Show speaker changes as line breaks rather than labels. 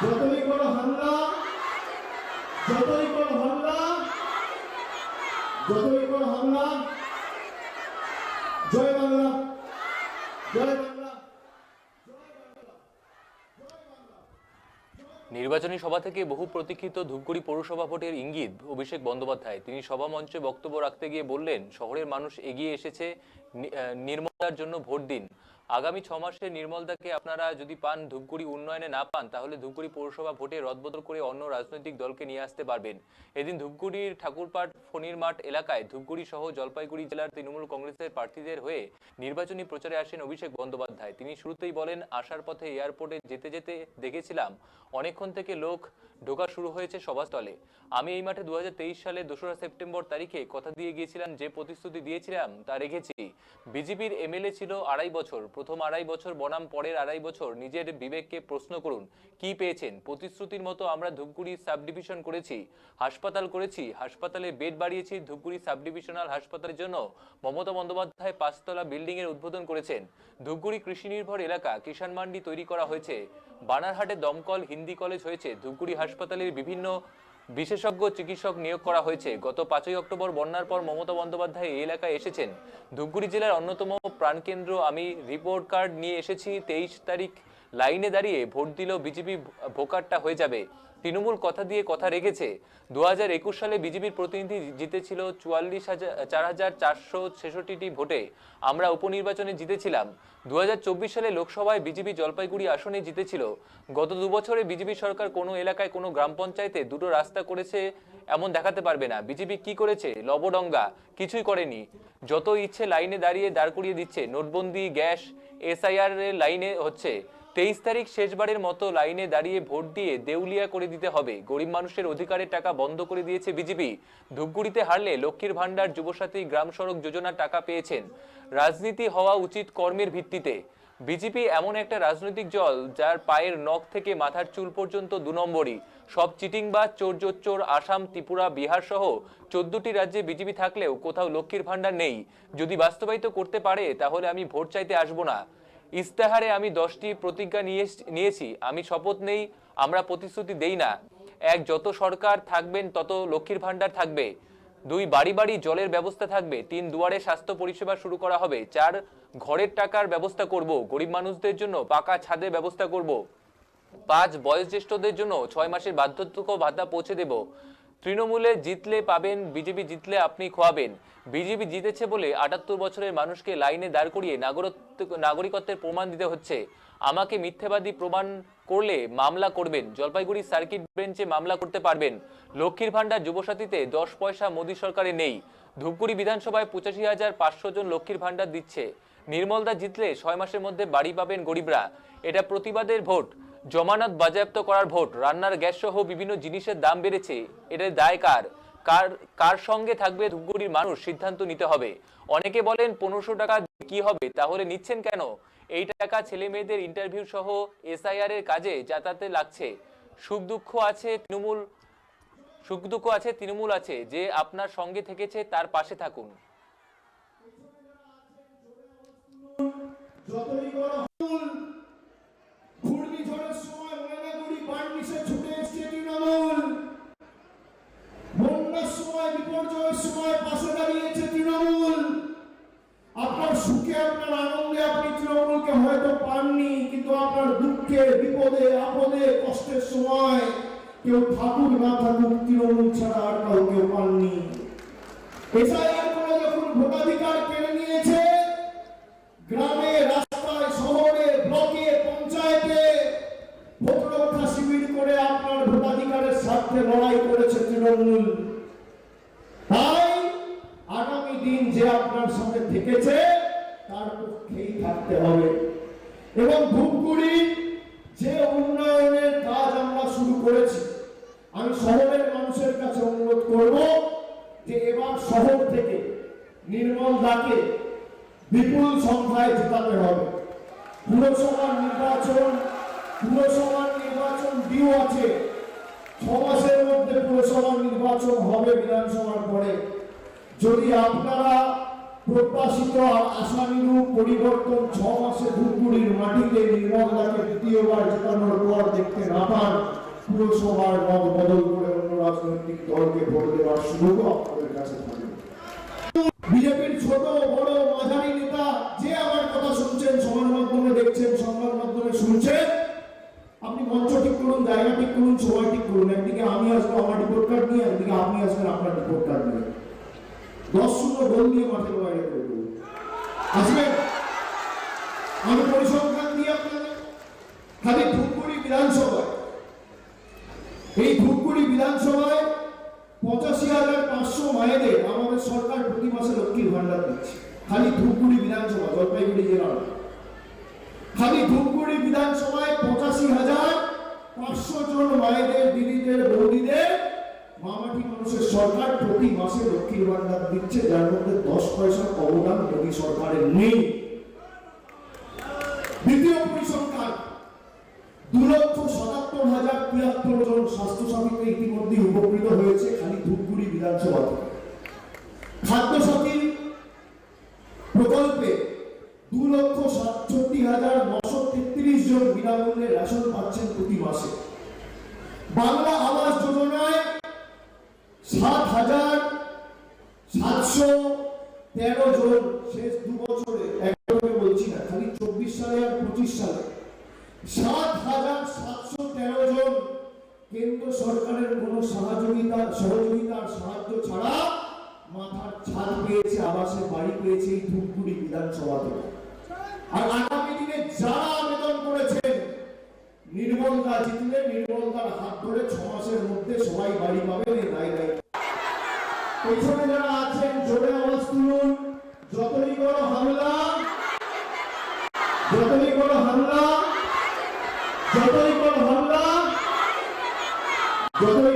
যতই করো হামলা, যতই করো হামলা, যতই করো হামলা, জয় বাংলা, জয় বাংলা।
নির্বাচনী সভা থেকে বহু প্রতীক্ষিত ধূপগুড়ি পৌরসভা ভোটের ইঙ্গিত অভিষেক বন্দ্যোপাধ্যায়। তিনি সভা মঞ্চে বক্তব্য রাখতে গিয়ে বললেন, শহরের মানুষ এগিয়ে এসেছে, নির্মলদার জন্য ভোট দিন। আগামী 6 মাসে নির্মলদাকে আপনারা যদি পান, ধূপগুড়ি উন্নয়নে না পান, তাহলে ধূপগুড়ি পৌরসভা ভোটে রদবদল করে অন্য রাজনৈতিক দলকে নিয়ে আসতে পারবেন। এদিন ধূপগুড়ির ঠাকুরপাট ফণির মাঠ এলাকায় ধূপগুড়ি সহ জলপাইগুড়ি জেলার তৃণমূল কংগ্রেসের প্রার্থীদের হয়ে নির্বাচনী প্রচারে আসেন অভিষেক বন্দ্যোপাধ্যায়। তিনি শুরুতেই বলেন, আসার পথে এয়ারপোর্টে যেতে যেতে দেখেছিলাম অনেকক্ষণ থেকে লোক ঢোকা শুরু হয়েছে সভাস্থলে। আমি এই মাঠে 2023 সালে 2রা সেপ্টেম্বর তারিখে কথা দিয়ে গিয়েছিলাম, যে প্রতিশ্রুতি দিয়েছিলাম তা রেখেছি। বিজেপির এমএলএ ছিল 2.5 বছর, প্রথম 2.5 বছর বনাম পরের 2.5 বছর নিজের বিবেককে প্রশ্ন করুন, কি পেয়েছেন? প্রতিশ্রুতির মতো আমরা ধূপগুড়ি সাব ডিভিশন করেছি, হাসপাতাল করেছি, হাসপাতালে বেড বাড়িয়েছি। ধূপগুড়ি সাব ডিভিশনাল হাসপাতালের জন্য মমতা বন্দ্যোপাধ্যায় 5তলা বিল্ডিং এর উদ্বোধন করেছেন। ধূপগুড়ি কৃষি নির্ভর এলাকা, কিষাণ মান্ডি তৈরি করা হয়েছে, বানারহাটে দমকল হিন্দি কলেজ হয়েছে, ধূপগুড়ি হাসপাতালের বিভিন্ন বিশেষজ্ঞ চিকিৎসক নিয়োগ করা হয়েছে। গত 5ই অক্টোবর বন্যার পর মমতা বন্দ্যোপাধ্যায় এই এলাকায় এসেছেন। ধূপগুড়ি জেলার অন্যতম প্রাণকেন্দ্র। আমি রিপোর্ট কার্ড নিয়ে এসেছি। 23 তারিখ লাইনে দাঁড়িয়ে ভোট দিলেও বিজেপি ভোকারটা হয়ে যাবে। তৃণমূল কথা দিয়ে কথা রেখেছে। 2021 সালে বিজেপির প্রতিনিধি জিতেছিল 44,466টি ভোটে। আমরা উপনির্বাচনে জিতেছিলাম। 2024 সালে লোকসভায় বিজেপি জলপাইগুড়ি আসনে জিতেছিল। গত 2 বছরে বিজেপি সরকার কোনো এলাকায় কোনো গ্রাম পঞ্চায়েতে 2টো রাস্তা করেছে এমন দেখাতে পারবে না। বিজেপি কি করেছে? লবডঙ্গা কিছুই করেনি। যত ইচ্ছে লাইনে দাঁড়িয়ে দাঁড় করিয়ে দিচ্ছে। নোটবন্দি, গ্যাস, এসআইআর এর লাইনে হচ্ছে। 23 তারিখ শেষবারের মতো লাইনে দাঁড়িয়ে ভোট দিয়ে দেউলিয়া করে দিতে হবে। গরিব মানুষের অধিকারের টাকা বন্ধ করে দিয়েছে বিজেপি। ধূপগুড়িতে হারলে লক্ষ্মীর ভান্ডার, যুবসাথী, গ্রাম সড়ক যোজনার টাকা পেয়েছেন। রাজনীতি হওয়া উচিত কর্মের ভিত্তিতে। বিজেপি এমন একটা রাজনৈতিক দল যার পায়ের নখ থেকে মাথার চুল পর্যন্ত 2 নম্বরই। সব চিটিংবাজ, চোর। আসাম, ত্রিপুরা, বিহার সহ 14টি রাজ্যে বিজেপি থাকলেও কোথাও লক্ষ্মীর ভান্ডার নেই। যদি বাস্তবায়িত করতে পারে তাহলে আমি ভোট চাইতে আসবো না। ইস্তেহারে আমি 10টি প্রতিজ্ঞা নিয়েছি। আমি শপথ নেই, আমরা প্রতিশ্রুতি দেই না। 1, যত সরকার থাকবেন তত লক্ষ্মীর ভান্ডার থাকবে। 2, বাড়ি বাড়ি জলের ব্যবস্থা থাকবে। 3, দুয়ারে স্বাস্থ্য পরিষেবা শুরু করা হবে। 4, ঘরের টাকার ব্যবস্থা করব। গরিব মানুষদের জন্য পাকা ছাদের ব্যবস্থা করব। 5, বয়োজ্যেষ্ঠদের জন্য 6 মাসের বার্ধক্য ভাতা পৌঁছে দেব। তৃণমূলে জিতলে পাবেন, বিজেপি জিতলে আপনি খোয়াবেন। বিজেপি জিতেছে বলে 78 বছরের মানুষকে লাইনে দাঁড় করিয়ে নাগরিকত্বের প্রমাণ দিতে হচ্ছে। আমাকে মিথ্যাবাদী প্রমাণ করলে মামলা করবেন। জলপাইগুড়ি সার্কিট বেঞ্চে মামলা করতে পারবেন। লক্ষ্মীর ভান্ডার, যুবসাথীতে 10 পয়সা মোদী সরকারে নেই। ধূপগুড়ি বিধানসভায় 85,500 জন লক্ষ্মীর ভান্ডার দিচ্ছে। নির্মলদা জিতলে 6 মাসের মধ্যে বাড়ি পাবেন গরিবরা। এটা প্রতিবাদের ভোট, জমানত বাজেয়াপ্ত করার ভোট। রান্নার গ্যাস সহ বিভিন্ন জিনিসের দাম বেড়েছে। এটার দায় কার সঙ্গে থাকবে ধূপগুড়ির মানুষ সিদ্ধান্ত নিতে হবে। অনেকে বলেন 1500 টাকা কি হবে, তাহলে নিচ্ছেন কেন? এই টাকা ছেলে মেয়েদের ইন্টারভিউ সহ এসআইআর এর কাজে যাতায়াতে লাগছে। সুখ দুঃখ আছে, তৃণমূল আছে, যে আপনার সঙ্গে থেকেছে তার পাশে থাকুন।
যতই করো ঘূর্ণিঝড়ের সময় ময়নাগুড়ি বার্নিশে ছুটে এসছে তৃণমূল। বন্যার সময়, বিপর্যয়ের সময় পাশে দাঁড়িয়েছে তৃণমূল। আপনার সুখে, আপনার আনন্দে আপনি তৃণমূলকে হয়তো পাননি, কিন্তু আপনার দুঃখে, বিপদে, আপদে, কষ্টের সময় কেউ থাকুক না থাকুক, তৃণমূল ছাড়া আর কাউকে পাননি। এসআইআর করে যখন ভোটাধিকার কেড়ে নিয়েছে, গ্রামে, রাস্তায়, শহরে, ব্লকে, পঞ্চায়েতে ভোট রক্ষা শিবির করে আপনার ভোটাধিকারের স্বার্থে লড়াই করেছে তৃণমূল। তাই আগামী দিন যে আপনার সাথে থেকেছে তার পক্ষেই থাকতে হবে। এবং ধূপগুড়ি যে উন্নয়নের কাজ আমরা শুরু করেছি, আমি শহরের মানুষের কাছে অনুরোধ করব যে এবার শহর থেকে নির্মলদাকে বিপুল সংখ্যায় জেতাতে হবে। পুরসভার নির্বাচন ডিউ আছে। 6 মাসের মধ্যে পুরসভার নির্বাচন হবে বিধানসভার পরে। যদি আপনারা প্রত্যাশিত আশানুরূপ পরিবর্তন 6 মাসে ধূপগুড়ির মাটিতে নির্মলদাকে দ্বিতীয়বার জেতানোর পর দেখতে না পান, পুরসভার মত বদল করে অন্য রাজনৈতিক দলকে ভোট দেওয়ার সুযোগও আপনাদের কাছে থাকবে। বিজেপির ছোট বড় মাঝারি নেতা যে আমার কথা শুনছেন, সমাজ মাধ্যমে দেখছেন, সংবাদ মাধ্যমে শুনছেন, আপনি মঞ্চ ঠিক করুন, জায়গা ঠিক করুন, সময় ঠিক করুন। একদিকে আমি আসবো আমার রিপোর্ট কার্ড নিয়ে, একদিকে আপনি আসবেন আপনার রিপোর্ট কার্ড নিয়ে। 10-0 গোল দিয়ে মাঠের বাইরে করে দেবো। আসবেন? আমি পরিসংখ্যান দিয়ে আপনাদের খালি ধূপগুড়ি বিধানসভায়, এই ধূপগুড়ি বিধানসভায় 85,500 মায়েদের আমাদের সরকার প্রতি মাসে লক্ষ্মীর ভান্ডার দিচ্ছে। খালি ধূপগুড়ি বিধানসভা, জলপাইগুড়ি জেলার খালি ধূপগুড়ি বিধানসভায় 85,500 জন মায়েদের, দিদিদের, বৌদিদের, মামাটি মানুষের সরকার প্রতি মাসে লক্ষ্মীর ভান্ডার দিচ্ছে, যার মধ্যে 10 পয়সার অবদান মোদী সরকারের নেই। দ্বিতীয় পরিসংখ্যান, 2,77,073 জন স্বাস্থ্যসাথীতে ইতিমধ্যে উপকৃত হয়েছে খালি ধূপগুড়ি বিধানসভা থেকে। খাদ্যসাথী প্রকল্পে 2,67,933 জন বিনামূল্যে রেশন পাচ্ছেন প্রতি মাসে। বাংলা আবাস যোজনায় 7,713 জন শেষ 2 বছরে, একদমই বলছি না, খালি 24 সালে আর 25 সালে 7,713 জন কেন্দ্র সরকারের কোনো সহযোগিতা আর সাহায্য ছাড়া মাথার ছাদ পেয়েছে, আবাসের বাড়ি পেয়েছে এই ধূপগুড়ি বিধানসভা থেকে। আর আগামী দিনে যারা আবেদন করেছেন, নির্মলদা জিতলে নির্মলদার হাত ধরে 6 মাসের মধ্যে সবাই বাড়ি পাবেন। এই রায় পেছনে যারা আছেন জোরে আওয়াজ তুলুন। যতই বড় হামলা, যতই বড় হামলা, যতই বড় হামলা, যতই